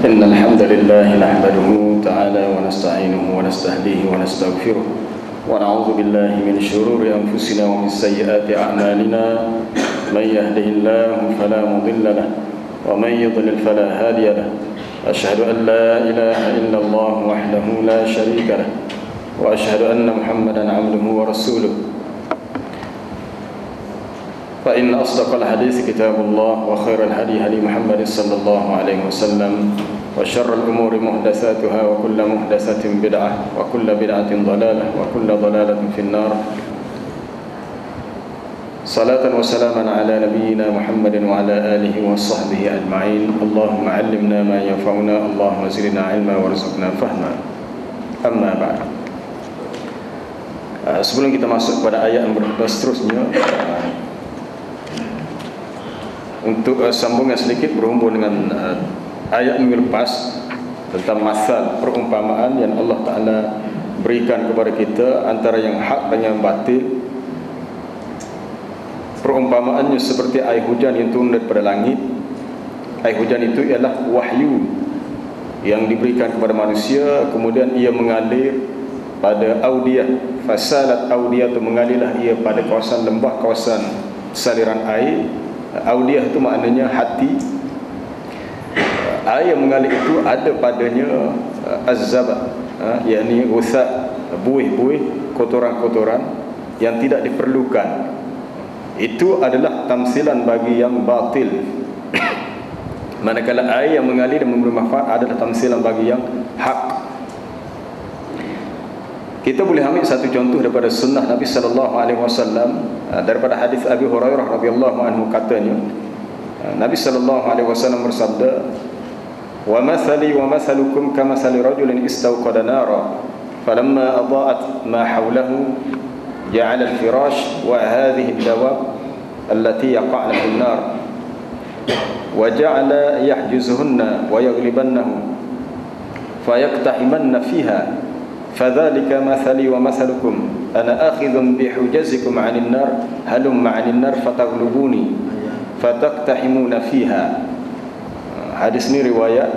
إن الحمد لله نحمده تعالى ونستعينه ونستهديه ونستغفره ونعوذ بالله من شرور أنفسنا ومن سيئات أعمالنا من يهده الله فلا مضل له ومن يضلل فلا هادي له أشهد أن لا إله إلا الله وحده لا شريك له وأشهد أن محمدا عبده ورسوله فإن أصدق الحديث كتاب الله وخير الهدي هدي محمد صلى الله عليه وسلم وشر الأمور محدثاتها وكل محدثة بدعة وكل بدعة ضلالة وكل ضلالة في النار. صلاة وسلاما على نبينا محمد وعلى آله وصحبه أجمعين. اللهم علمنا ما ينفعنا اللهم زدنا علما وارزقنا فهما. أما بعد, sebelum kita masuk pada ayat yang seterusnya, untuk sambungan sedikit berhubung dengan ayat minggu lepas tentang masal perumpamaan yang Allah Ta'ala berikan kepada kita antara yang hak dan yang batil. Perumpamaannya seperti air hujan yang turun daripada langit. Air hujan itu ialah wahyu yang diberikan kepada manusia, kemudian ia mengalir pada audiyah. Fasalat audiyah itu mengalirlah ia pada kawasan lembah, kawasan saliran air. Audiyah itu maknanya hati. Air yang mengalir itu ada padanya az-zabat, yakni uthak, buih-buih, kotoran-kotoran yang tidak diperlukan. Itu adalah tamsilan bagi yang batil. Manakala air yang mengalir dan memberi manfaat adalah tamsilan bagi yang hak. Kita boleh ambil satu contoh daripada sunnah Nabi sallallahu alaihi wasallam, daripada hadis Abi Hurairah radhiyallahu anhu, katanya Nabi sallallahu alaihi wasallam bersabda, "Wa mathali wa mathalukum kamathali rajulin istawqada nara falamma adaa'at ma hawlahu ja'ala al-firash wa hadhihi ad-dawab allati yaqa'na fi an-nar wa ja'ala yahjuzuhunna wa yaghlibannahu fayaqtahimanna fiha فذلك مثلي ومثلكم أنا آخذ بحجزكم عن النار هلم عن النار فتغلبوني فتقتحمون فيها." Hadis ini riwayat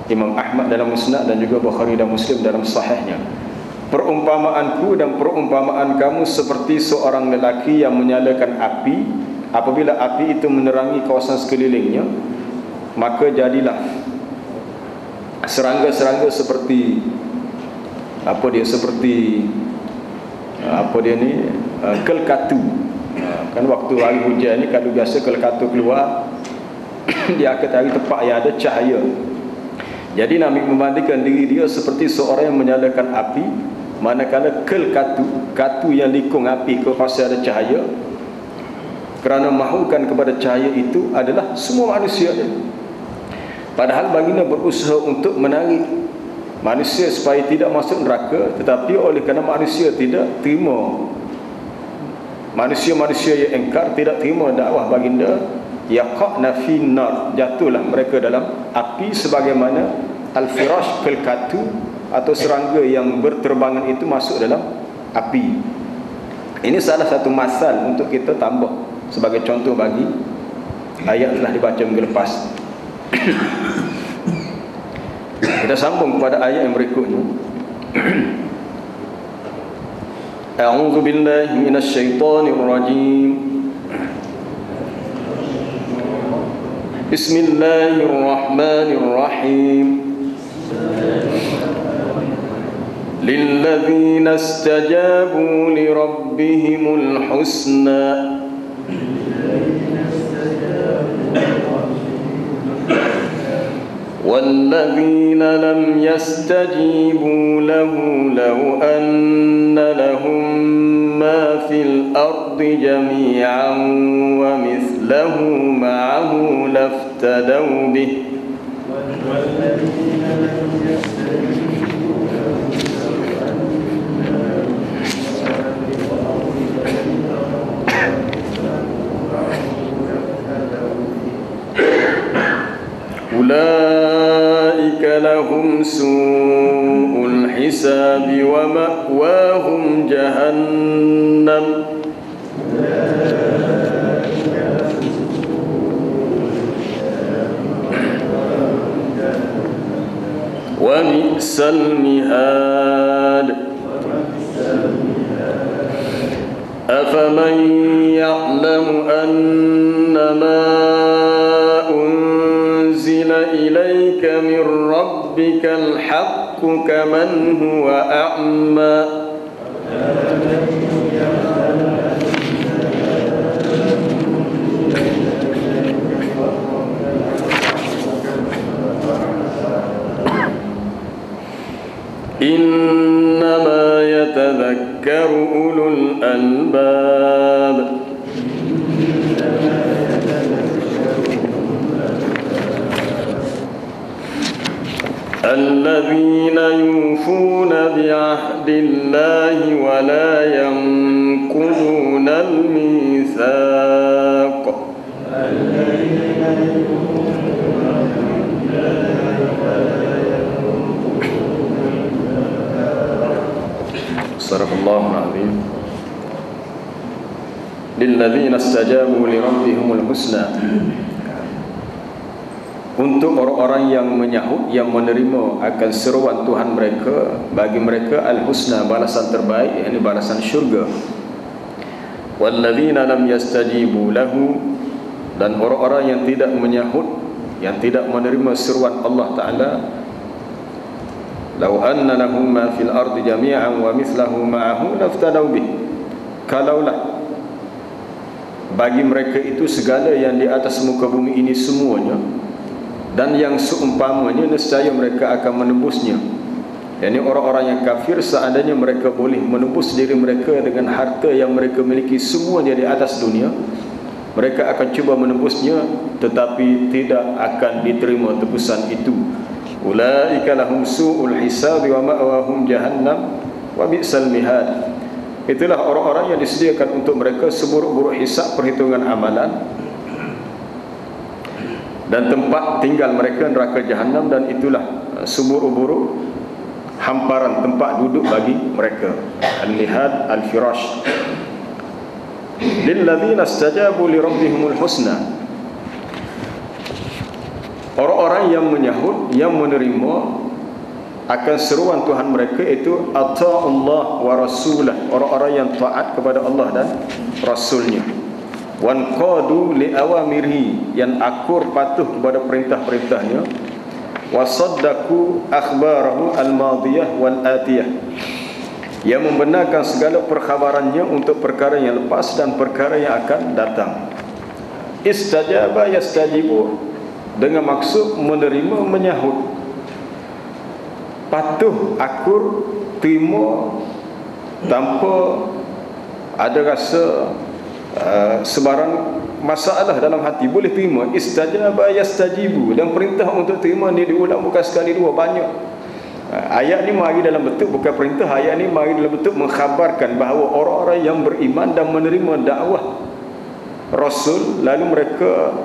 Imam Ahmad dalam Musnad dan juga Bukhari dan Muslim dalam sahihnya. Perumpamaanku dan perumpamaan kamu seperti seorang lelaki yang menyalakan api. Apabila api itu menerangi kawasan sekelilingnya, maka jadilah serangga-serangga seperti kelkatu. Kan waktu hari hujan ni kalau biasa kelkatu keluar di akhir hari tempat yang ada cahaya. Jadi Nabi membandingkan diri dia seperti seorang yang menyalakan api, manakala katu yang likung api ke pasal ada cahaya, kerana mahukan kepada cahaya itu adalah semua manusia. Padahal baginda berusaha untuk menarik manusia supaya tidak masuk neraka, tetapi oleh kerana manusia tidak terima, manusia-manusia yang engkar tidak terima dakwah baginda, yaqa'na fi nar, jatuhlah mereka dalam api sebagaimana al-firash, kelkatu atau serangga yang berterbangan itu masuk dalam api. Ini salah satu masal untuk kita tambah sebagai contoh bagi ayat telah dibaca minggu lepas. Kita sambung kepada ayat yang berikutnya. A'udzu billahi minasy syaithanir rajim. Bismillahirrahmanirrahim. Lilladzina istajabu li rabbihimul husna والذين لم يستجيبوا له لو أن لهم ما في الأرض جميعا ومثله معه لافتدوا به أولئك لهم سوء الحساب ومأواهم جهنم bi'sal mihad. Afaman ya'lamu annama unzila ilayka min rabbikal haqqu kaman huwa a'ma. Innama yatadhakkaru ulul albab. Alladzina yufuna bi'ahdillahi wa la yanquduna al-mitsaq. Sadaqallahul azim. Lilladzina istajabu li rabbihimul husna. Untuk orang-orang yang menyahut, yang menerima akan seruan Tuhan mereka, bagi mereka al-husna, balasan terbaik, yakni balasan syurga. Walladzina lam yastajibu lahu, dan orang-orang yang tidak menyahut, yang tidak menerima seruan Allah Ta'ala, law anna lahum ma fil ardi jami'an wa mithlahu ma'ahu laftadaw bih. Kalaulah bagi mereka itu segala yang di atas muka bumi ini semuanya dan yang seumpamanya, nescaya mereka akan menebusnya. Yani orang-orang yang kafir, seandainya mereka boleh menebus diri mereka dengan harta yang mereka miliki semuanya di atas dunia, mereka akan cuba menebusnya, tetapi tidak akan diterima tebusan itu. Ulaika lahum su'ul hisab wa ma'wahum jahannam wa bi'sal mihad. Itulah orang-orang yang disediakan untuk mereka seburuk-buruk hisab, perhitungan amalan, dan tempat tinggal mereka neraka jahannam, dan itulah seburuk-buruk hamparan tempat duduk bagi mereka. Al-mihad, al-firash. Lilladzina istajabu li rabbihimul husna. Orang-orang yang menyahut, yang menerima akan seruan Tuhan mereka itu ata'ullah wa rasulah, orang-orang yang taat kepada Allah dan Rasulnya. Wanqadu li awamirihi, yang akur patuh kepada perintah-perintahnya. Wasaddaqu akhbarahu al-madiyah wal atiyah, yang membenarkan segala perkhabarannya untuk perkara yang lepas dan perkara yang akan datang. Istajaba yastajibu, dengan maksud menerima, menyahut, patuh, akur, terima tanpa ada rasa sebarang masalah dalam hati, boleh terima. Istajaba yastajibu, dan perintah untuk terima ni diulang bukan sekali dua, banyak. Ayat ni mari dalam bentuk bukan perintah, ayat ni mari dalam bentuk mengkhabarkan bahawa orang-orang yang beriman dan menerima dakwah Rasul, lalu mereka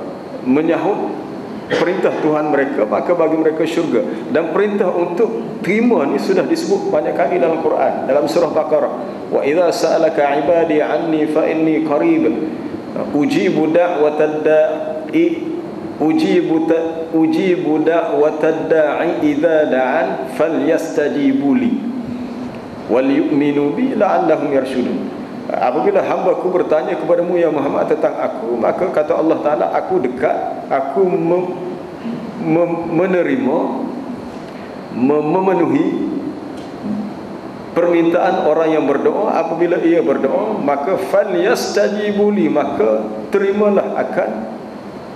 menyahut perintah Tuhan mereka, maka bagi mereka syurga. Dan perintah untuk terima ni sudah disebut banyak kali dalam Quran, dalam surah Baqarah. Wa idza sa'alaka 'ibadi 'anni fa inni qarib ujibu da'watad da'i ujibu da'watad da'i idza da'an falyastajibu li wal yu'minu bi la'allahum yarshudun. Apabila hamba-Ku bertanya kepadamu ya Muhammad tentang aku, maka kata Allah Ta'ala, aku dekat, aku menerima, memenuhi permintaan orang yang berdoa. Apabila ia berdoa, maka falyastajibu li, maka terimalah akan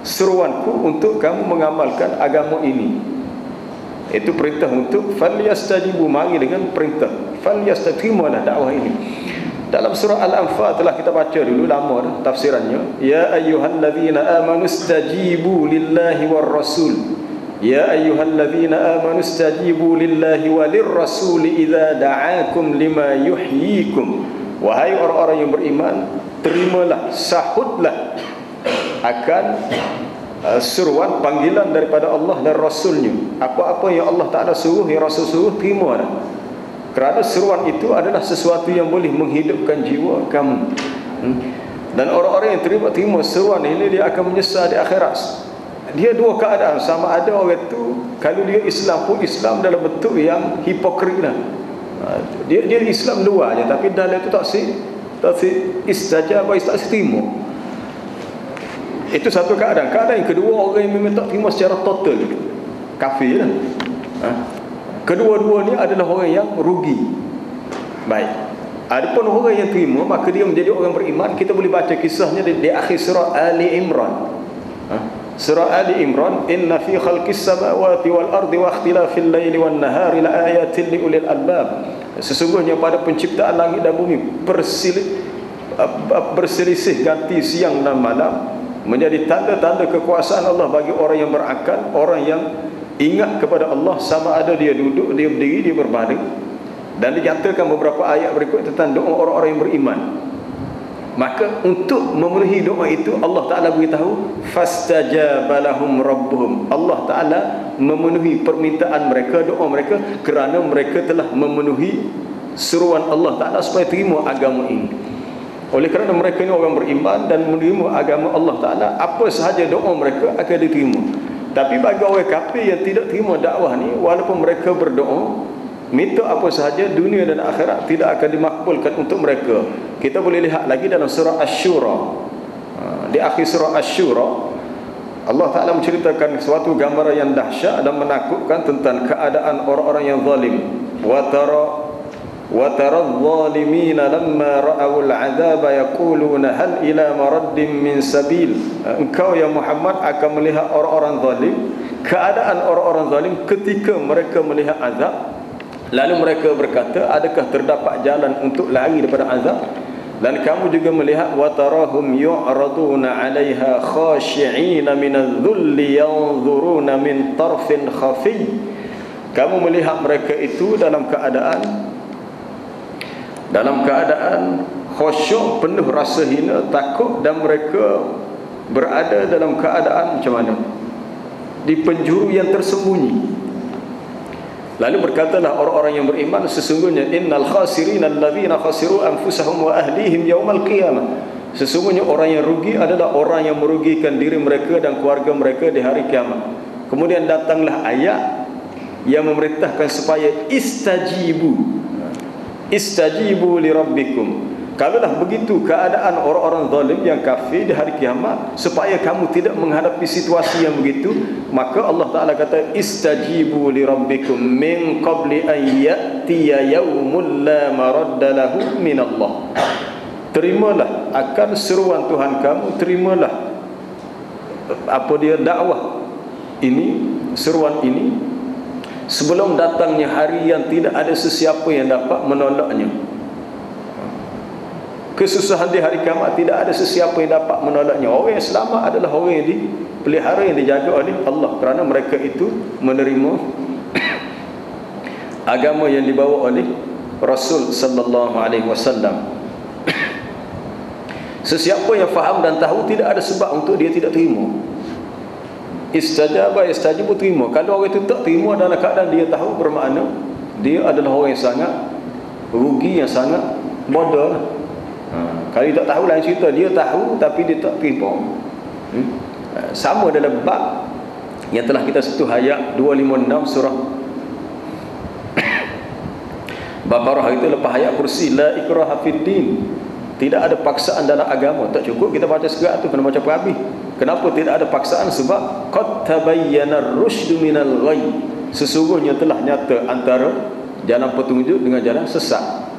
seruanku untuk kamu mengamalkan agama ini. Itu perintah untuk falyastajibu, mari dengan perintah falyastajibulah dakwah ini. Dalam surah Al-Anfal telah kita baca dulu, lama dah tafsirannya. Ya ayyuhalladzina amanu istajibu lillahi war rasul. Ya ayyuhalladzina amanu istajibu lillahi walir rasul idza da'akum lima yuhyikum. Wahai orang-orang yang beriman, terimalah, sahutlah akan seruan, panggilan daripada Allah dan Rasulnya. Apa-apa yang Allah Ta'ala suruh, yang Rasul suruh, terimalah. Kerana seruan itu adalah sesuatu yang boleh menghidupkan jiwa kamu. Dan orang-orang yang terima seruan ini, dia akan menyesal di akhirat. dia dua keadaan. Sama ada orang tu kalau dia Islam pun Islam dalam bentuk yang hipokrit lah. Dia Islam luar je, tapi dalam tu tak si istajab atau tak terima. Itu satu keadaan. Keadaan yang kedua, orang yang memang tak terima secara total, kafir lah. Kedua-dua ni adalah orang yang rugi. Baik, adapun orang yang terima, maka dia menjadi orang beriman. Kita boleh baca kisahnya di akhir surah Ali Imran. Surah Ali Imran, inna fi khalqis samawati wal ardi wa ikhtilafil laili wan nahari la ayatin li ulil albab. Sesungguhnya pada penciptaan langit dan bumi berselisih ganti siang dan malam menjadi tanda-tanda kekuasaan Allah bagi orang yang berakal, orang yang ingat kepada Allah, sama ada dia duduk, dia berdiri, dia berbaring. Dan dinyatakan beberapa ayat berikut tentang doa orang-orang yang beriman. Maka untuk memenuhi doa itu, Allah Ta'ala beritahu, fastajaba lahum rabbuhum. Allah Ta'ala memenuhi permintaan mereka, doa mereka, kerana mereka telah memenuhi seruan Allah Ta'ala supaya terima agama ini. Oleh kerana mereka ini orang beriman dan menerima agama Allah Ta'ala, apa sahaja doa mereka akan diterima. Tapi bagi orang kafir yang tidak terima dakwah ni, walaupun mereka berdoa, minta apa sahaja, dunia dan akhirat tidak akan dimakbulkan untuk mereka. Kita boleh lihat lagi dalam surah Asy-Syura. Di akhir surah Asy-Syura, Allah Ta'ala menceritakan suatu gambaran yang dahsyat dan menakutkan tentang keadaan orang-orang yang zalim. Wa tara adh-dhalimina lamma ra'awul 'adzaba yaquluna hal ila maraddin min sabil. Engkau ya Muhammad akan melihat orang-orang zalim, keadaan orang-orang zalim ketika mereka melihat azab. Lalu mereka berkata, adakah terdapat jalan untuk lari daripada azab? Dan kamu juga melihat wa tarahum yu'raduna 'alaiha khashi'ina minadh-dhulli yanzuruna min tarfin khafi. Kamu melihat mereka itu dalam keadaan khusyuk, penuh rasa hina, takut, dan mereka berada dalam keadaan macam mana? Di penjuru yang tersembunyi. Lalu berkatalah orang-orang yang beriman, sesungguhnya innal khasirin alladzina khasiru anfusahum wa ahlihim yaumal qiyamah. Sesungguhnya orang yang rugi adalah orang yang merugikan diri mereka dan keluarga mereka di hari kiamat. Kemudian datanglah ayat yang memerintahkan supaya istajibu li rabbikum. Kalaulah begitu keadaan orang-orang zalim yang kafir di hari kiamat, supaya kamu tidak menghadapi situasi yang begitu, maka Allah Ta'ala kata istajibu li rabbikum min qabli an ya'tiya yawmun la maradda lahu min Allah. Terimalah akan seruan Tuhan kamu, terimalah apa dia dakwah ini, seruan ini, sebelum datangnya hari yang tidak ada sesiapa yang dapat menolaknya. Kesusahan di hari kiamat tidak ada sesiapa yang dapat menolaknya. Orang yang selamat adalah orang yang dipelihara, yang dijaga oleh Allah, kerana mereka itu menerima agama yang dibawa oleh Rasul sallallahu alaihi wasallam. Sesiapa yang faham dan tahu, tidak ada sebab untuk dia tidak terima. Istajaba yastajibu, terima. Kalau orang itu tak terima dalam keadaan dia tahu, bermakna dia adalah orang yang sangat rugi, yang sangat bodoh. Kalau dia tak tahu, lain cerita. Dia tahu tapi dia tak terima. Sama dalam bab yang telah kita sentuh, ayat 256 surah Baqarah itu, lepas ayat kursi, la ikraha fid din. Tidak ada paksaan dalam agama. Tak cukup kita baca segerak tu, kena baca perhabis. Kenapa tidak ada paksaan? Sebab qad tabayyana ar-rusydu minal ghayy. Sesungguhnya telah nyata antara jalan petunjuk dengan jalan sesat.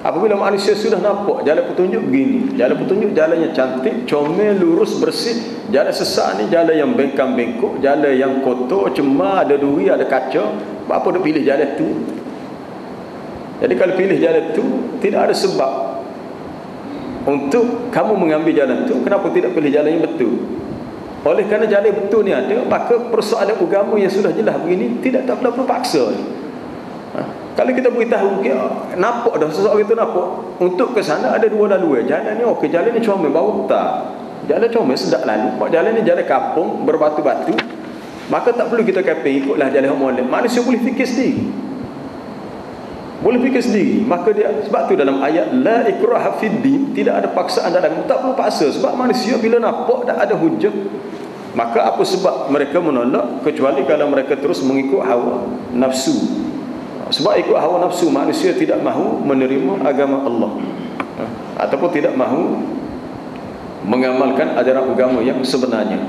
Apabila manusia sudah nampak jalan petunjuk begini, jalan petunjuk jalannya cantik, comel, lurus, bersih. Jalan sesat ni jalan yang bengkang-bengkok, jalan yang kotor, cemar, ada duri, ada kaca. Apa dia pilih jalan tu? Jadi kalau pilih jalan tu, tidak ada sebab untuk kamu mengambil jalan tu. Kenapa tidak pilih jalan yang betul? Oleh kerana jalan yang betul ni ada, maka persoalan agama yang sudah jelas begini tidak perlu paksa. Kalau kita beritahu, nampak dah seseorang itu nampak, untuk ke sana ada dua laluan. Jalan ni okey, jalan ni comel, baru tak. Jalan comel, sedap lalu. Jalan ni jalan kampung, berbatu-batu. Maka tak perlu kita kata ikutlah jalan yang molek. Manusia boleh fikir sendiri. Boleh fikir sendiri. Maka dia, sebab tu dalam ayat la ikraha fid din, tidak ada paksaan dalam agama. Tak perlu paksa, sebab manusia bila nampak tak ada hujah, Maka apa sebab mereka menolak? Kecuali kalau mereka terus mengikut hawa nafsu. Sebab ikut hawa nafsu, manusia tidak mahu menerima agama Allah, ataupun tidak mahu mengamalkan ajaran agama yang sebenarnya.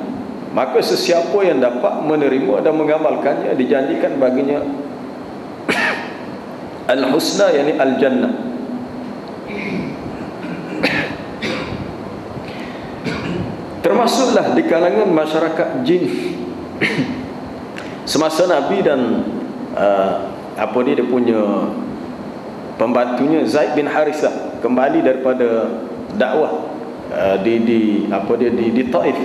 Maka sesiapa yang dapat menerima dan mengamalkannya, dijanjikan baginya al-husna, yakni al-jannah. Termasuklah di kalangan masyarakat jin semasa Nabi dan dia punya pembantunya Zaid bin Harithah kembali daripada dakwah di Taif.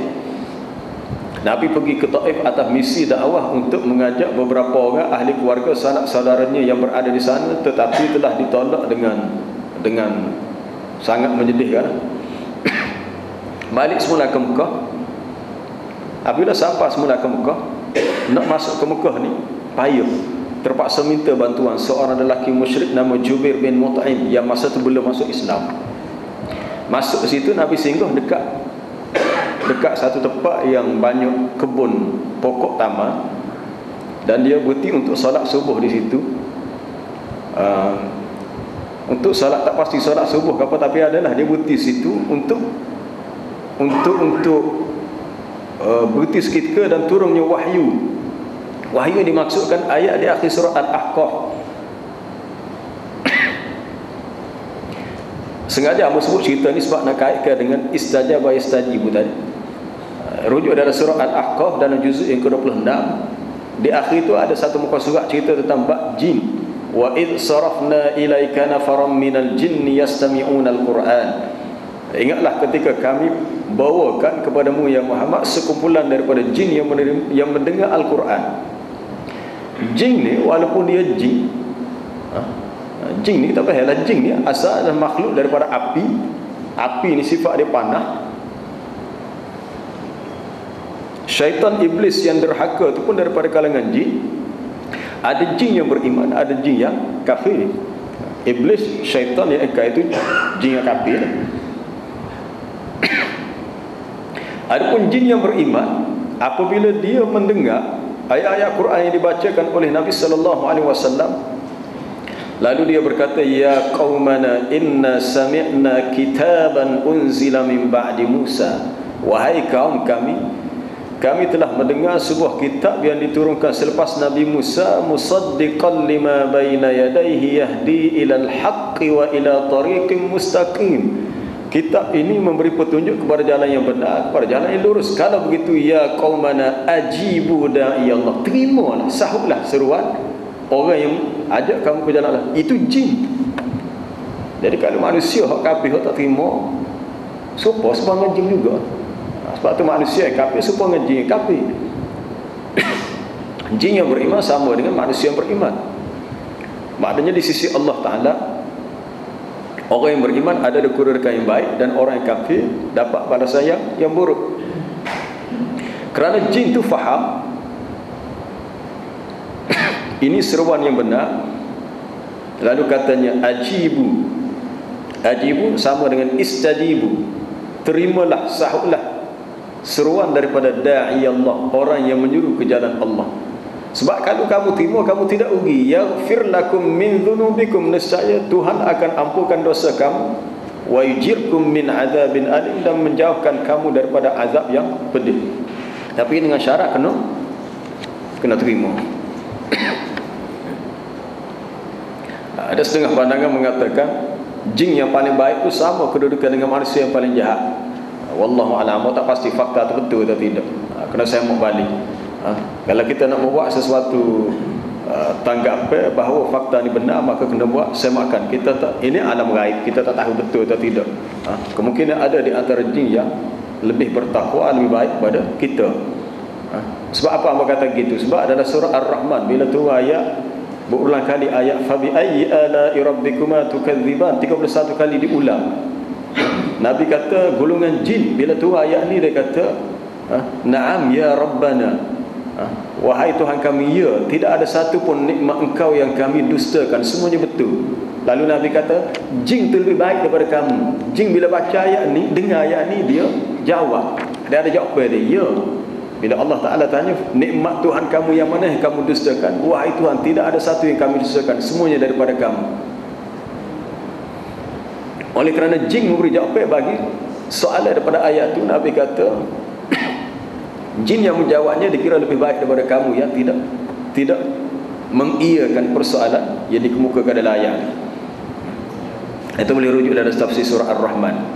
Nabi pergi ke Taif atas misi dakwah untuk mengajak beberapa orang ahli keluarga sanak saudaranya yang berada di sana, tetapi telah ditolak dengan sangat menyedihkan. Balik semula ke Mekah. Apabila sampai semula ke Mekah, nak masuk ke Mekah ni payah, terpaksa minta bantuan seorang lelaki musyrik nama Jubair bin Mut'im yang masa tu belum masuk Islam. Masuk ke situ, Nabi singgah dekat satu tempat yang banyak kebun pokok taman, dan dia berhenti untuk solat subuh di situ. Untuk solat tak pasti solat subuh ke apa, tapi adalah dia berhenti situ untuk berhenti seketika, dan turunnya wahyu. Wahyu dimaksudkan ayat di akhir surah Al-Ahqaf. Sengaja aku sebut cerita ni sebab nak kaitkan dengan istajaba yastajibu tadi. Rujuk dari surah Al-Ahqaf dalam juzuk yang ke-26. Di akhir itu ada satu muka surat cerita tentang bab jin. Wa id sarafna ilaika nafaram minal jinni yastami'una al-Quran. Ingatlah ketika kami bawakan kepadamu ya Muhammad sekumpulan daripada jin yang mendengar Al-Quran. Jin ni walaupun dia jin, jin ni tak payahlah, jin ni asal adalah makhluk daripada api. Api ni sifat dia panah. Syaitan iblis yang derhaka itu pun daripada kalangan jin. Ada jin yang beriman, ada jin yang kafir. Iblis, syaitan yang itu jin yang kafir. Adapun jin yang beriman, apabila dia mendengar ayat-ayat Quran yang dibacakan oleh Nabi sallallahu alaihi wasallam, lalu dia berkata, ya qaumana inna sami'na kitaban unzila min ba'di Musa. Wahai kaum kami telah mendengar sebuah kitab yang diturunkan selepas Nabi Musa, musaddiqan lima baina yadayhi yahdi ilal haqqi wa ila tariqin mustaqim. Kitab ini memberi petunjuk kepada jalan yang benar, kepada jalan yang lurus. Kalau begitu, ya qaumana ajibu da'i Allah, terimalah, sahutlah seruan orang yang ajak kamu ke jalan Allah. Itu jin. Jadi kalau manusia hak kafir tak terima, supaya sebab dengan jin juga. Sebab tu manusia yang kafir supaya dengan jin yang kafir. Jin yang beriman sama dengan manusia yang beriman. Maknanya di sisi Allah Ta'ala, orang yang beriman ada kedudukan yang baik, dan orang yang kafir dapat balasan yang buruk. Kerana jin itu faham ini seruan yang benar, lalu katanya ajibu. Ajibu sama dengan istajibu, terimalah, sahutlah seruan daripada da'i Allah, orang yang menyuruh ke jalan Allah. Sebab kalau kamu terima, kamu tidak rugi. Yaghfir lakum min dhunubikum, nescaya Tuhan akan ampunkan dosa kamu. Wa yujirkum min azabin alim, dan menjauhkan kamu daripada azab yang pedih. Tapi dengan syarat kena terima. Ada setengah pandangan mengatakan jin yang paling baik itu sama kedudukan dengan manusia yang paling jahat. Wallahu a'lam, tak pasti fakta itu betul atau tidak. Kena saya mau balik. Kalau kita nak membuat sesuatu tanggapan bahawa fakta ni benar, maka kena buat semakan. Kita tak, ini alam gaib, kita tak tahu betul atau tidak. Kemungkinan ada di antara jin yang lebih bertakwa, lebih baik pada kita. Sebab apa Allah kata gitu? Sebab dalam surah Ar-Rahman, bila tu ayat berulang kali ayat fabi ayyi ala'i rabbikuma tukadziban, 31 kali diulang. Nabi kata golongan jin, bila tu ayat ni dia kata na'am ya rabbana, wahai Tuhan kami, ya, tidak ada satu pun nikmat engkau yang kami dustakan, semuanya betul. Lalu Nabi kata jin tu lebih baik daripada kamu. Jin bila baca ayat ni, dengar ayat ni, dia jawab. Dia ada jawapan dia, ya. Bila Allah Ta'ala tanya, nikmat Tuhan kamu yang mana yang kamu dustakan? Wahai Tuhan, tidak ada satu yang kami dustakan, semuanya daripada kamu. Oleh kerana jin memberi jawapan bagi soalan daripada ayat itu, Nabi kata jin yang menjawabnya dikira lebih baik daripada kamu yang tidak mengiyakan persoalan yang dikemukakan dalam ayat. Itu boleh rujuk dalam tafsir surah Ar-Rahman.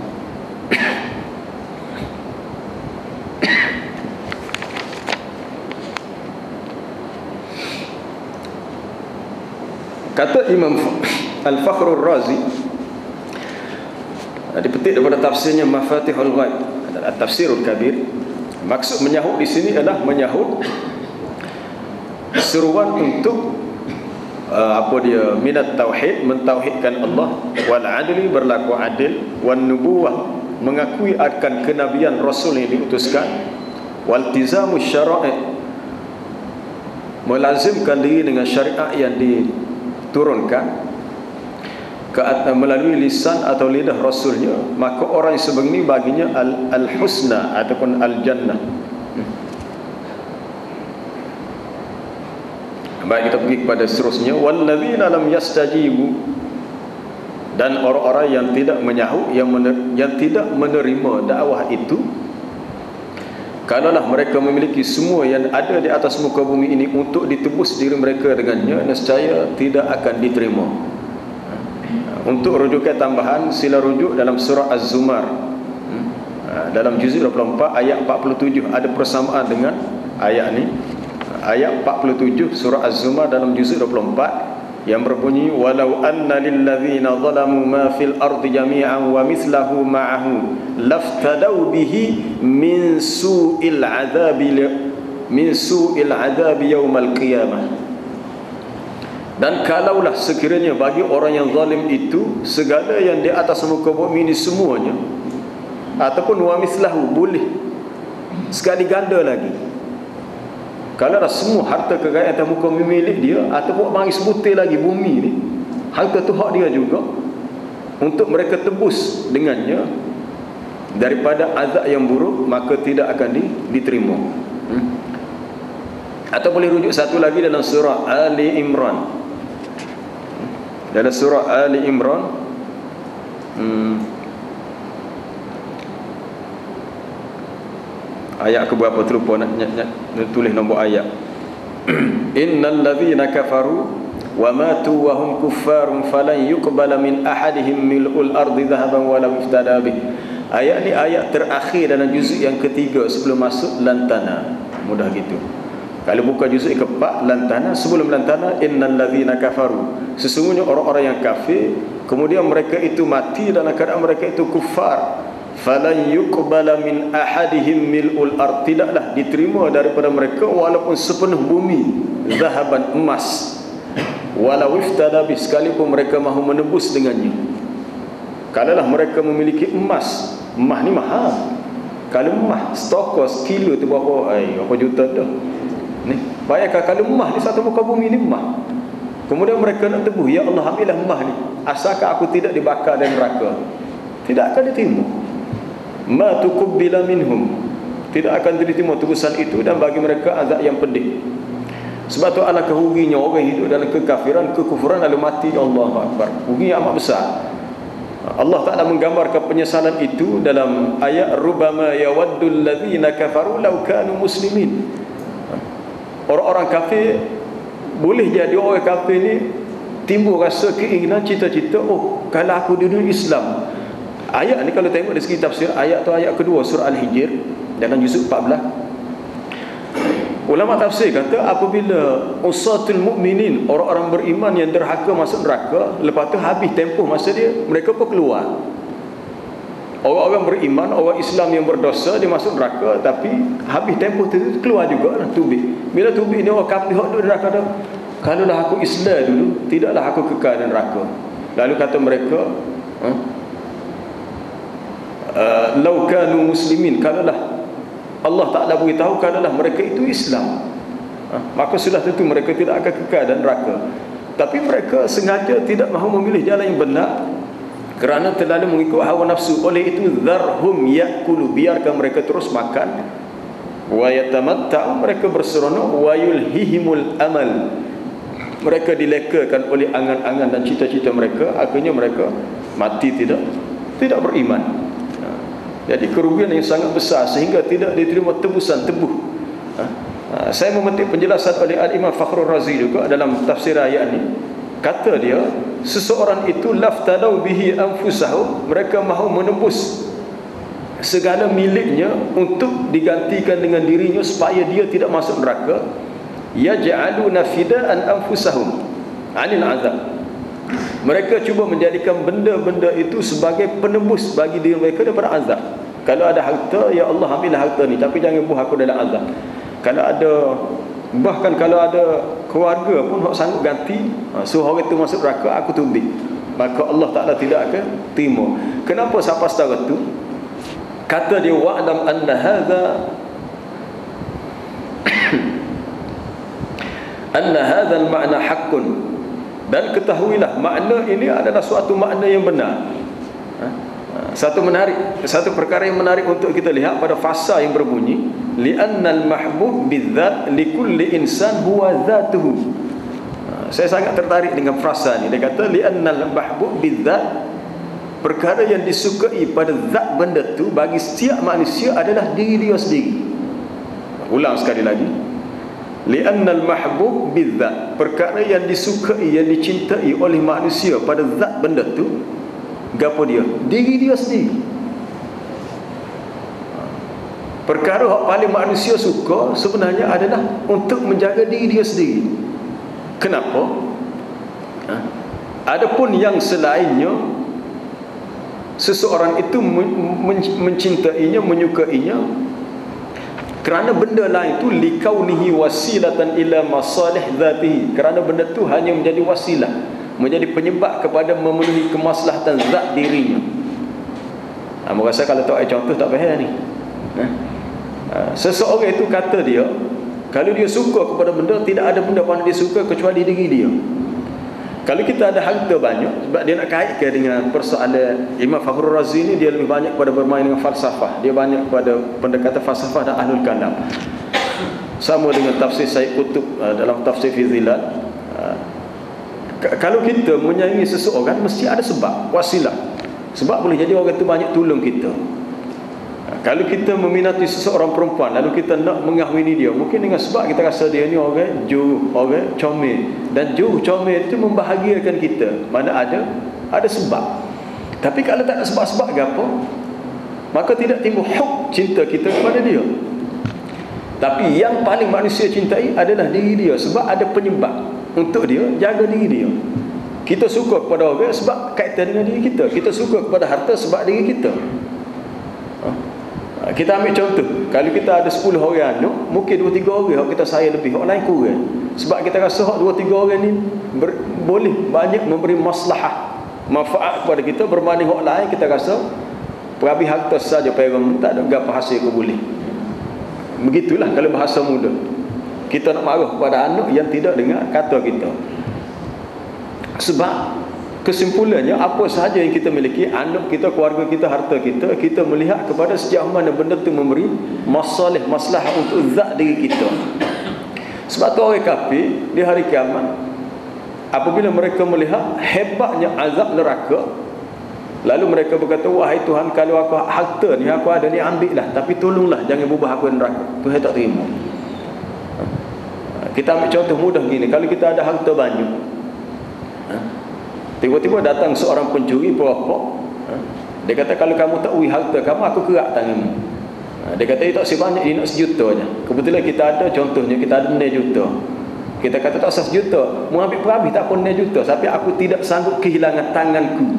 Kata Imam Al-Fakhrur Razi, dipetik daripada tafsirnya Mafatihul Ghaib, adalah Tafsirul Kabir. Maksud menyahut di sini adalah menyahut seruan untuk minat tauhid, mentauhidkan Allah, wal adli, berlaku adil, wan nubuwah, mengakui akan kenabian Rasul yang diutuskan, wal tizamu syara'i, melazimkan diri dengan syariat yang diturunkan melalui lisan atau lidah Rasulnya, maka orang yang sebegini baginya al-husna ataupun al-jannah. Baik, kita pergi kepada seterusnya. Walladzina lam yastajibu, dan orang-orang yang tidak menyahut, yang tidak menerima dakwah itu, kalaulah mereka memiliki semua yang ada di atas muka bumi ini untuk ditebus diri mereka dengannya, nescaya tidak akan diterima. Untuk rujukan tambahan, sila rujuk dalam surah Az-Zumar, dalam juzuk 24 ayat 47, ada persamaan dengan ayat ni. Ayat 47 surah Az-Zumar dalam juzuk 24 yang berbunyi, walau anna lilladzina zalamu ma fil ardi jami'an wa mithlahu ma'ahu laftadau bihi min su'il adabi yaumal qiyamah. Dan kalaulah sekiranya bagi orang yang zalim itu segala yang di atas muka bumi ini semuanya, ataupun wa mislahu, boleh sekali ganda lagi, kalaulah semua harta kekayaan atas muka bumi milik dia, ataupun bagi sebutir lagi bumi ni, harta tu hak dia juga, untuk mereka tebus dengannya daripada azab yang buruk, maka tidak akan diterima. Atau boleh rujuk satu lagi dalam surah Ali Imran. Dalam surah Ali Imran ayat ke berapa terlupa nak tulis nombor ayat. Innal ladzina kafaru wa matu wa hum kuffarun falan yuqbala min ahadihim mil'ul ardi dhahaban walau iftada bih. Ayat ni ayat terakhir dalam juzuk yang ketiga sebelum masuk lantana. Mudah gitu. Kalau buka juzuk ke-4 lantana, sebelum lantana, innal ladzina kafaru, sesungguhnya orang-orang yang kafir, kemudian mereka itu mati dalam keadaan mereka itu kufar, falan yuqbala min ahadihim mil'ul ard, tidaklah diterima daripada mereka walaupun sepenuh bumi zahaban, emas, walau iftada bi, sekalipun mereka mahu menebus dengannya. Kalaulah mereka memiliki emas ni mahal. Kalau emas stokos kilo tu berapa juta dah ni. Bayangkan kalau emas ni satu muka bumi ni emas, kemudian mereka nak tebuh, ya Allah ambillah emas ni, asalkan aku tidak dibakar dan neraka, tidak akan diterima. Ma tuqbila minhum, tidak akan diterima tebusan itu, dan bagi mereka azab yang pedih. Sebab tu alangkah ruginya orang hidup dalam kekafiran, kekufuran lalu mati. Allahu Akbar, rugi yang amat besar. Allah Ta'ala menggambarkan penyesalan itu dalam ayat rubama yawaddul ladzina kafaru law kanu muslimin. Orang-orang kafir, boleh jadi orang kafir ni timbul rasa keinginan, cita-cita, oh kalau aku di dunia Islam. Ayat ni kalau tengok dari segi tafsir, ayat tu ayat kedua surah Al-Hijr dalam juzuk 14. Ulama tafsir kata apabila usatul mukminin, orang-orang beriman yang derhaka masuk neraka, lepas tu habis tempoh masa dia, mereka pun keluar. Orang-orang beriman, orang Islam yang berdosa, dia masuk neraka, tapi habis tempoh tu keluar juga lah, tubik. Bila tubik ni orang kafir hak duduk neraka dah. Kalaulah aku Islam dulu, tidaklah aku kekal di neraka. Lalu kata mereka, lau kanu muslimin, kalaulah Allah Ta'ala beritahu kalaulah mereka itu Islam, maka sudah tentu mereka tidak akan kekal dan neraka. Tapi mereka sengaja tidak mahu memilih jalan yang benar kerana terlalu mengikut hawa nafsu. Oleh itu, dharhum yakulu, biarkan mereka terus makan wa yatamatta'u, mereka berseronok, wa yulhihimul amal, mereka dilekakan oleh angan-angan dan cita-cita mereka, akhirnya mereka mati tidak beriman. Jadi kerugian yang sangat besar sehingga tidak diterima tebusan tebuh. Saya memetik penjelasan oleh Al-Imam Fakhrul Razi juga dalam tafsir ayat ini. Kata dia, seseorang itu laftadau bihi anfusahum, mereka mahu menembus segala miliknya untuk digantikan dengan dirinya supaya dia tidak masuk neraka. Yaj'aluna fida'an anfusahum 'anil 'adzab, mereka cuba menjadikan benda-benda itu sebagai penembus bagi diri mereka daripada azab. Kalau ada harta, ya Allah ambillah harta ni, tapi jangan buah aku dalam azab. Kalau ada, bahkan kalau ada keluarga pun hak sanggup ganti, suruh orang itu masuk neraka, aku tu ambil, maka Allah Ta'ala tidak akan terima. Kenapa sampai setara tu? Kata dia, wa'lam anna hadha anna hadha al-ma'na haqqun, dan ketahuilah makna ini adalah suatu makna yang benar. Satu perkara yang menarik untuk kita lihat pada fasa yang berbunyi li'annal mahbub bidzat likulli insan huwa dzatuhu. Saya sangat tertarik dengan frasa ni. Dia kata li'annal mahbub bidzat, perkara yang disukai pada zat benda tu bagi setiap manusia adalah diri dia sendiri. Ulang sekali lagi, li'annal mahbub bidzat, perkara yang disukai, yang dicintai oleh manusia pada zat benda tu, gapo dia? Diri dia sendiri. Perkara yang paling manusia suka sebenarnya adalah untuk menjaga diri dia sendiri. Kenapa? Adapun yang selainnya, seseorang itu mencintainya, menyukainya kerana benda lain itu likaunihi wasilatan ila masalih dzatihi, kerana benda tu hanya menjadi wasilah, menjadi penyebab kepada memenuhi kemaslahatan zat dirinya. Merasa kalau tak ada contoh tak faham ni. Seseorang itu kata dia, kalau dia suka kepada benda, tidak ada benda mana dia suka kecuali diri dia. Kalau kita ada harta banyak, sebab dia nak kaitkan dengan persoalan Imam Fakhrul Razi ni, dia lebih banyak pada bermain dengan falsafah, dia banyak pada pendekatan falsafah dan ahlul kalam. Sama dengan tafsir Sayyid Qutb dalam tafsir fi Zilal. Kalau kita menyayangi seseorang, mesti ada sebab, wasilah. Sebab boleh jadi orang itu banyak tolong kita. Kalau kita meminati seseorang perempuan, lalu kita nak mengahwini dia, mungkin dengan sebab kita rasa dia ni orang juh, orang comel, dan juh comel itu membahagiakan kita. Mana ada sebab. Tapi kalau tak ada sebab-sebab apa, maka tidak timbul hub cinta kita kepada dia. Tapi yang paling manusia cintai adalah diri dia, sebab ada penyebab untuk dia jaga diri dia. Kita suka kepada orang sebab kaitan dengan diri kita. Kita suka kepada harta sebab diri kita. Kita ambil contoh, kalau kita ada 10 orang tu, mungkin 2-3 orang yang kita sayang lebih, orang lain kurang. Sebab kita rasa 2-3 orang ni boleh banyak memberi maslahah, manfaat kepada kita berbanding orang lain. Kita rasa perhabis harta saja pegang, tak ada apa hasil ke boleh. Begitulah kalau bahasa muda. Kita nak marah kepada anak yang tidak dengar kata kita. Sebab kesimpulannya, apa sahaja yang kita miliki, anak kita, keluarga kita, harta kita, kita melihat kepada sejauh mana benda itu memberi masalah untuk zat diri kita. Sebab tu orang kafir di hari kiamat, apabila mereka melihat hebatnya azab neraka, lalu mereka berkata, wahai Tuhan, kalau aku harta ni aku ada ni, ambil lah, tapi tolonglah jangan ubah aku neraka. Tuhan tak terima. Kita ambil contoh mudah gini, kalau kita ada harta banyak, tiba-tiba datang seorang pencuri perampok, dia kata, kalau kamu tak ui harta kamu, aku kerak tanganmu. Dia kata, tak sebanyak, dia nak 1 juta je. Kebetulan kita ada, contohnya kita ada 9 juta. Kita kata tak usah 1 juta, mau ambil perhabis tak pun 9 juta, tapi aku tidak sanggup kehilangan tanganku.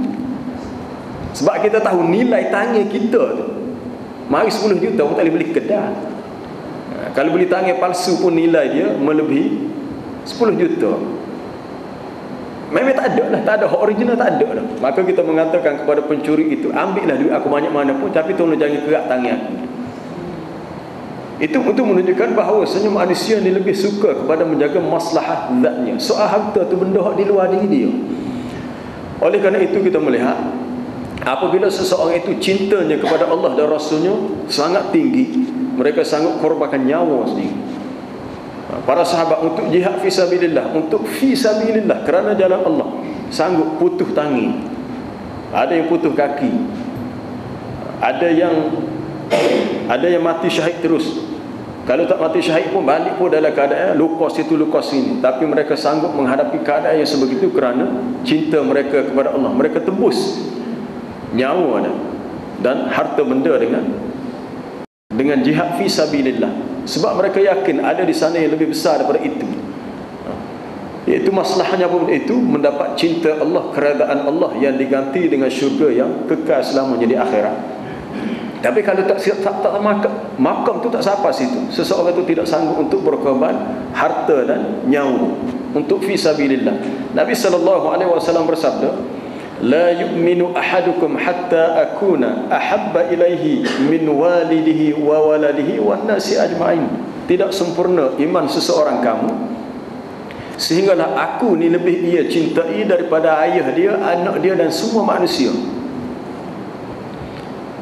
Sebab kita tahu nilai tangan kita tu, mari 10 juta pun tak boleh beli kedai. Kalau beli tangan palsu pun nilai dia melebihi 10 juta. Memang tak ada lah, tak ada, hak original tak ada lah. Maka kita mengatakan kepada pencuri itu, ambillah duit aku banyak mana pun, tapi tolong jangan kerak tangan aku. Itu untuk menunjukkan bahawa sebenarnya manusia ni lebih suka kepada menjaga maslahat zatnya. Soal harta tu benda hak di luar diri dia. Oleh kerana itu kita melihat, apabila seseorang itu cintanya kepada Allah dan Rasulnya sangat tinggi, mereka sanggup korbankan nyawa sendiri. Para sahabat untuk jihad fisabilillah, untuk fisabilillah, kerana jalan Allah, sanggup putus tangan, ada yang putus kaki, ada yang mati syahid terus. Kalau tak mati syahid pun balik pun dalam keadaan luka situ luka sini, tapi mereka sanggup menghadapi keadaan yang sebegitu kerana cinta mereka kepada Allah. Mereka tebus nyawa dan harta benda dengan jihad fi sabilillah, sebab mereka yakin ada di sana yang lebih besar daripada itu, iaitu masalahnya pun itu mendapat cinta Allah, keredaan Allah yang diganti dengan syurga yang kekal selamanya di akhirat. Tapi kalau tak makam tu tak sampai situ, seseorang itu tidak sanggup untuk berkorban harta dan nyawa untuk fi sabilillah. Nabi SAW bersabda, la yu'minu ahadukum hatta akuna ahabba ilaihi min walidihi wa waladihi wan nasi ajma'in. Tidak sempurna iman seseorang kamu sehinggalah aku ni lebih ia cintai daripada ayah dia, anak dia dan semua manusia.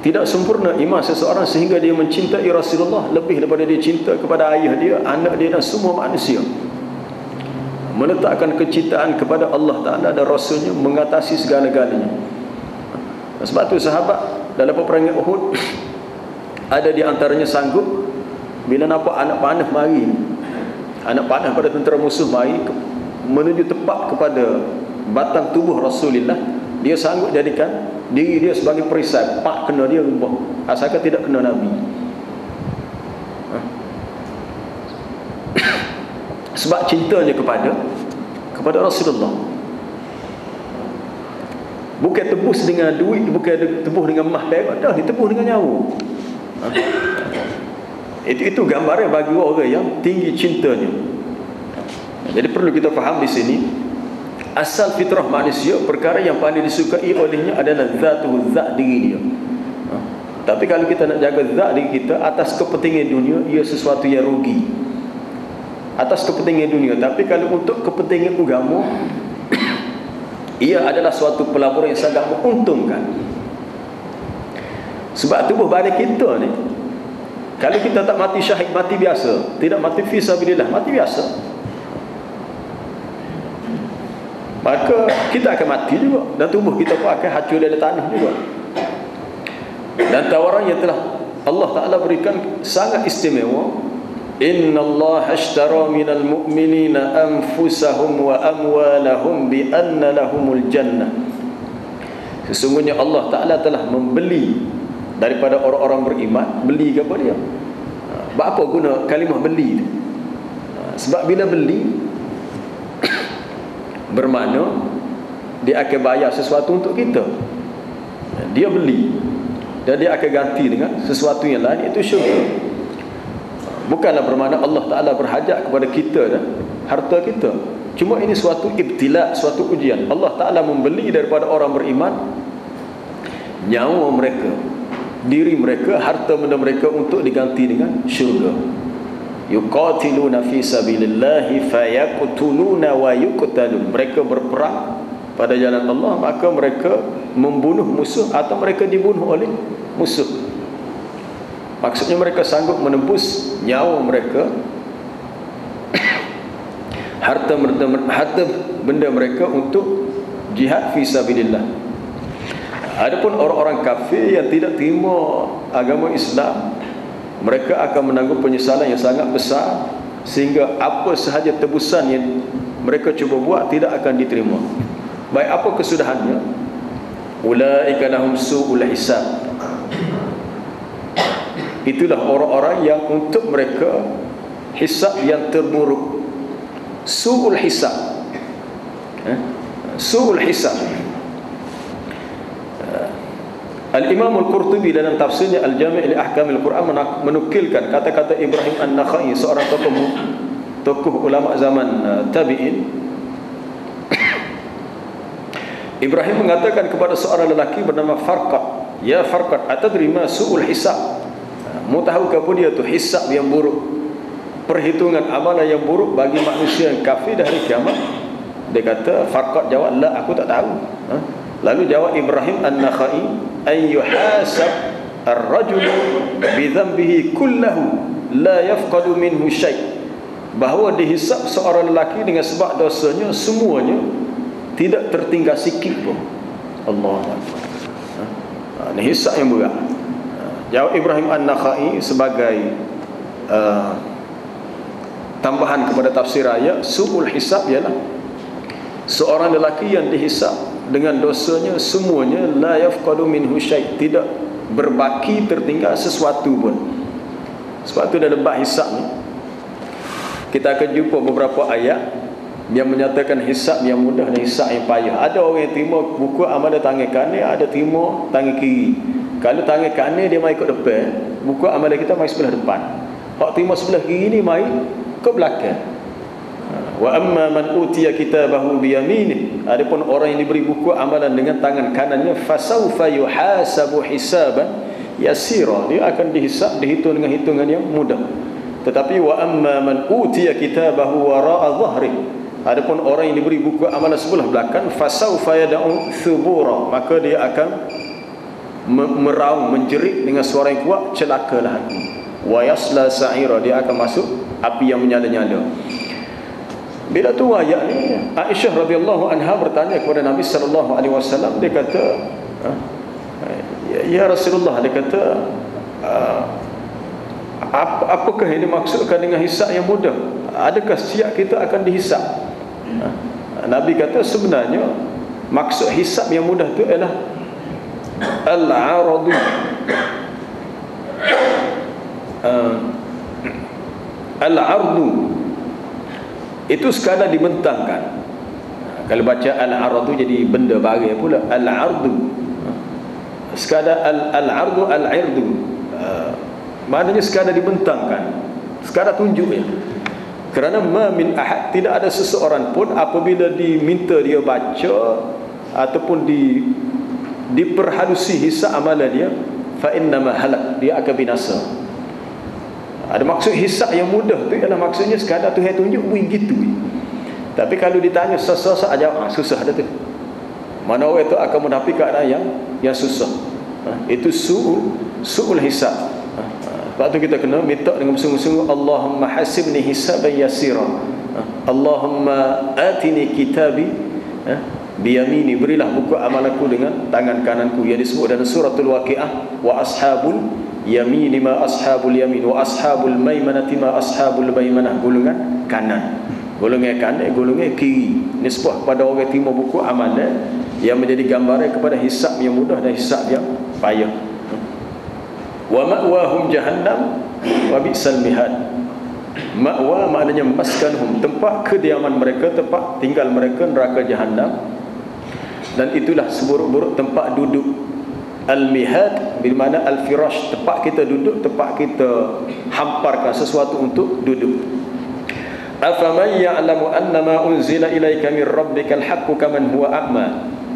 Tidak sempurna iman seseorang sehingga dia mencintai Rasulullah lebih daripada dia cinta kepada ayah dia, anak dia dan semua manusia. Meletakkan kecintaan kepada Allah Ta'ala dan Rasulnya mengatasi segala-galanya. Sebab tu sahabat dalam peperangan Uhud, ada di antaranya sanggup bila nampak anak panah mari, anak panah pada tentera musuh mari menuju tepat kepada batang tubuh Rasulullah, dia sanggup jadikan diri dia sebagai perisai, pak kena dia rubah, asalkan tidak kena Nabi. Sebab cintanya kepada Rasulullah. Bukan tebus dengan duit, bukan tebus dengan mah perak, dah ditebus dengan nyawa. Itu gambaran bagi orang yang tinggi cintanya. Jadi perlu kita faham di sini, asal fitrah manusia, perkara yang paling disukai olehnya adalah zat diri dia. Tapi kalau kita nak jaga zat diri kita atas kepentingan dunia, ia sesuatu yang rugi. Atas kepentingan dunia. Tapi kalau untuk kepentingan agama, ia adalah suatu pelaburan yang sangat menguntungkan. Sebab tubuh badan kita ni, kalau kita tak mati syahid, mati biasa, tidak mati fi sabilillah, mati biasa, maka kita akan mati juga, dan tubuh kita pun akan hancur dari tanah juga. Dan tawaran yang telah Allah Ta'ala berikan sangat istimewa. Inna Allah ashtara minal mu'minina anfusahum wa amwalahum bi anna lahumul jannah. Sesungguhnya Allah Ta'ala telah membeli daripada orang-orang beriman. Beli ke apa dia? Apa guna kalimah beli? Sebab bila beli, bermakna dia akan bayar sesuatu untuk kita. Dia beli dan dia akan ganti dengan sesuatu yang lain, iaitu syurga. Bukanlah bermakna Allah Ta'ala berhajat kepada kita dan harta kita. Cuma ini suatu ibtila, suatu ujian. Allah Ta'ala membeli daripada orang beriman nyawa mereka, diri mereka, harta benda mereka untuk diganti dengan syurga. Yuqatiluna fi sabilillahi fayaqtuluna wa yuqtalun. Mereka berperang pada jalan Allah, maka mereka membunuh musuh atau mereka dibunuh oleh musuh. Maksudnya mereka sanggup menembus nyawa mereka, harta benda mereka untuk jihad fi sabilillah. Adapun orang-orang kafir yang tidak terima agama Islam, mereka akan menanggung penyesalan yang sangat besar, sehingga apa sahaja tebusan yang mereka cuba buat tidak akan diterima. Baik apa kesudahannya, ulaika lahum su'ul hisab. Itulah orang-orang yang untuk mereka hisab yang terburuk. Su'ul hisab, su'ul hisab. Al-Imam Al-Qurtubi dalam tafsirnya Al-Jami' li Ahkam Al-Quran menukilkan kata-kata Ibrahim An-Nakhai, seorang tokoh ulama zaman tabi'in. Ibrahim mengatakan kepada seorang lelaki bernama Farqad, ya Farqad, atadri ma su'ul hisab? Mau tahu ke apa dia tu hisab yang buruk, perhitungan amalan yang buruk bagi manusia yang kafir dari kiamat? Dia kata, Farqad jawab, la, aku tak tahu. Lalu jawab Ibrahim An-Nakhai, an yuhasab ar-rajulu bi dhanbihi kullahu la yafqadu minhu syai', bahawa dihisap seorang lelaki dengan sebab dosanya semuanya tidak tertinggal sikit pun. Allahu Akbar. Ini hisap yang berat. Jawab Ibrahim An-Nakhai sebagai tambahan kepada tafsir ayat, su'ul hisab ialah seorang lelaki yang dihisap dengan dosanya semuanya la yafqadu minhu syai', tidak berbaki tertinggal sesuatu pun. Sebab tu dalam bab hisab ni kita akan jumpa beberapa ayat yang menyatakan hisab yang mudah dan hisab yang payah. Ada orang yang terima buku amal tangan kanan, ada terima tangan kiri. Kalau tangan kanan dia mai ikut depan, buku amal kita mai sebelah depan. Hak terima sebelah kiri ni mai ke belakang. Wa amma man utiya kitabahu bi yaminih, adapun orang yang diberi buku amalan dengan tangan kanannya, fasawfa yuhasabu hisaban yasira, dia akan dihisab, dihitung dengan hitungan yang mudah. Tetapi wa amma man utiya kitabahu wara'a dhahri, adapun orang yang diberi buku amalan sebelah belakang, fasawfa yad'u thubura, maka dia akan meraung, menjerit dengan suara yang kuat, celakalah aku. Wa yasla sa'ira, dia akan masuk api yang menyala-nyala. Bila tu ayat ni, Aisyah radhiyallahu anha bertanya kepada Nabi sallallahu alaihi wasallam, dia kata, ya Rasulullah, dia kata, apakah yang dimaksudkan dengan hisab yang mudah? Adakah setiap kita akan dihisab? Nabi kata sebenarnya maksud hisab yang mudah tu ialah al-aradu, al-ardu itu sekadar dibentangkan. Kalau baca al-ardu jadi benda bahagia pula. Al-ardu sekadar al-ardu al-irdu, maknanya sekadar dibentangkan, sekadar tunjuk ya. Kerana ma min ahad, tidak ada seseorang pun apabila diminta dia baca ataupun diperhalusi hisab amalan dia, fa innama halak, dia akan binasa. Ada maksud hisab yang mudah tu ialah maksudnya sekadar Tuhan tunjuk begitu. Tapi kalau ditanya susah aja, susah dah tu. Mana orang itu akan menghadapi keadaan yang susah. Itu su'ul hisab. Sebab tu kita kena minta dengan bersungguh-sungguh, Allahumma hasibni hisaban yasira, Allahumma atini kitabi biyamini, berilah buku amalanku dengan tangan kananku. Yang disebut dalam suratul Waqiah, wa ashabul yamini ma ashabul yamin, wa ashabul maimanati ma ashabul maimanah, golongan kanan, golongan kanan, golongan kiri. Nisbah pada orang terima buku amalan yang menjadi gambaran kepada hisab yang mudah dan hisab yang payah. Wa ma'wahum jahannam wa bi'sal mihad. Ma'wa maknanya maskanhum, tempat kediaman mereka, tempat tinggal mereka neraka jahannam, dan itulah seburuk-buruk tempat duduk. Al-mihad bermakna al-firash, tempat kita duduk, tempat kita hamparkan sesuatu untuk duduk. Afaman ya'lamu annama unzila ilaika min rabbikal haqqu kaman huwa a'ma,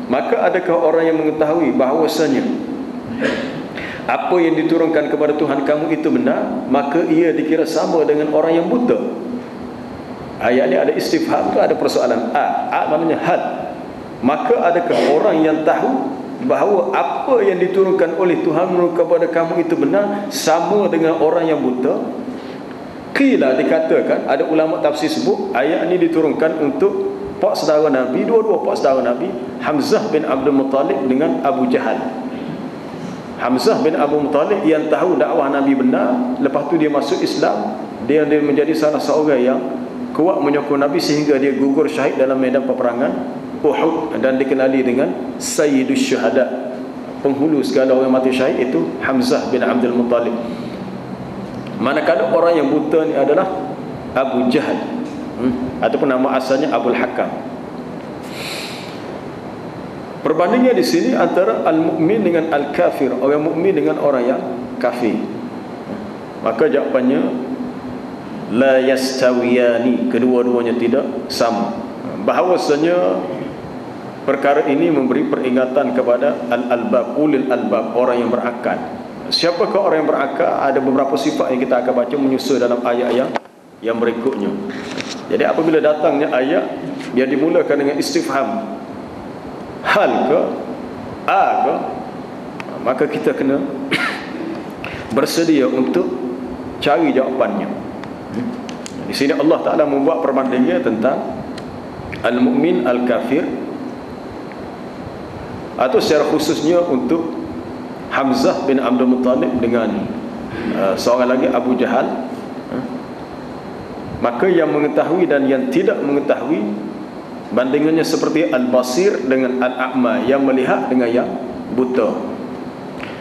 maka adakah orang yang mengetahui bahawasanya apa yang diturunkan kepada Tuhan kamu itu benar, maka ia dikira sama dengan orang yang buta. Ayat ini ada istifham, tu ada persoalan. A maknanya hal. Maka adakah orang yang tahu bahawa apa yang diturunkan oleh Tuhan kepada kamu itu benar, sama dengan orang yang buta? Qila, dikatakan, ada ulama tafsir sebut ayat ini diturunkan untuk pak saudara Nabi, dua-dua pak saudara Nabi, Hamzah bin Abdul Muttalib dengan Abu Jahal. Hamzah bin Abu Muttalib yang tahu dakwah Nabi benar, lepas tu dia masuk Islam, dia menjadi salah seorang yang kuat menyokong Nabi sehingga dia gugur syahid dalam medan peperangan Uhud, dan dikenali dengan Sayyidus Syuhada, penghulu segala orang mati syahid itu Hamzah bin Abdul Muttalib. Manakala orang yang buta ni adalah Abu Jahal, ataupun nama asalnya Abul Hakam. Perbandingan di sini antara al-mukmin dengan al-kafir, orang mukmin dengan orang yang kafir. Maka jawapannya la yastawiyani, kedua-duanya tidak sama. Bahawasanya perkara ini memberi peringatan kepada al-albab, ulil albab, orang yang berakal. Siapakah orang yang berakal? Ada beberapa sifat yang kita akan baca menyusul dalam ayat yang berikutnya. Jadi apabila datangnya ayat yang dimulakan dengan istifham, hal ke, a ke, maka kita kena bersedia untuk cari jawapannya. Di sini Allah Ta'ala membuat perbandingan tentang al-mu'min, al-kafir, atau secara khususnya untuk Hamzah bin Abdul Muttalib dengan seorang lagi Abu Jahal. Maka yang mengetahui dan yang tidak mengetahui bandingannya seperti al-basir dengan al-a'ma, yang melihat dengan yang buta.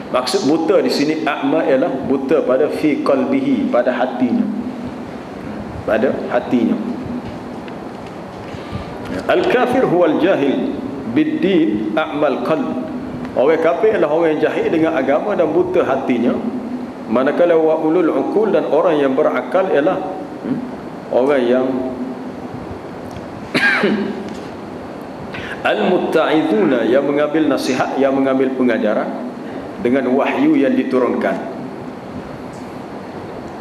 Maksud buta di sini a'ma ialah buta pada fi qalbihi, pada hatinya. Pada hatinya. Al-kafir huwal jahil bid-din a'mal qalb. Orang kafir adalah orang yang jahil dengan agama dan buta hatinya. Manakala wa ulul uqul, dan orang yang berakal ialah orang yang al-mutta'iduna, yang mengambil nasihat, yang mengambil pengajaran dengan wahyu yang diturunkan.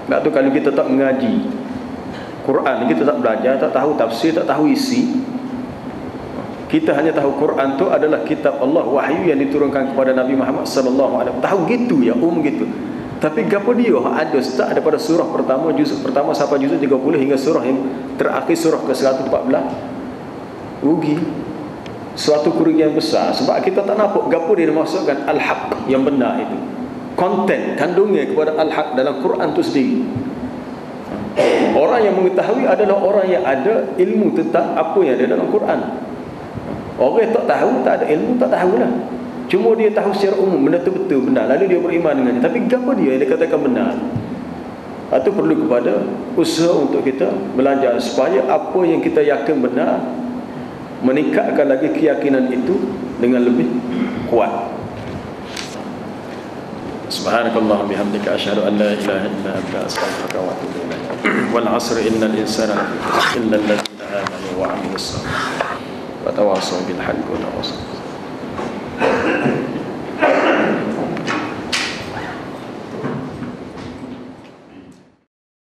Sebab tu kalau kita tak mengaji Quran, kita tak belajar, tak tahu tafsir, tak tahu isi, kita hanya tahu Quran tu adalah kitab Allah, wahyu yang diturunkan kepada Nabi Muhammad sallallahu alaihi wasallam. Tahu gitu ya, gitu. Tapi gapo dia ada start daripada surah pertama, juzuk pertama sampai juzuk 30 hingga surah yang terakhir, surah ke-114. Rugi. Suatu kerugian besar, sebab kita tak nampak gapo dia dimaksudkan al-haq, yang benar itu. Konten kandungnya kepada al-haq dalam Quran tu sendiri. Orang yang mengetahui adalah orang yang ada ilmu tentang apa yang ada dalam Quran. Orang yang tak tahu, tak ada ilmu, tak tahulah. Cuma dia tahu secara umum benda tu betul, benar, lalu dia beriman dengannya. Tapi apa dia yang dikatakan benar? Itu perlu kepada usaha untuk kita belajar supaya apa yang kita yakin benar, meningkatkan lagi keyakinan itu dengan lebih kuat. Subhanakallah bihamdika asyhadu an la ilaha illa anta astaghfiruka wa atubu ilaik. Wal 'asri innal insana lafi khusr illa alladhina amanu wa 'amilus salihati wa tawassaw bil haqqi wa tawassaw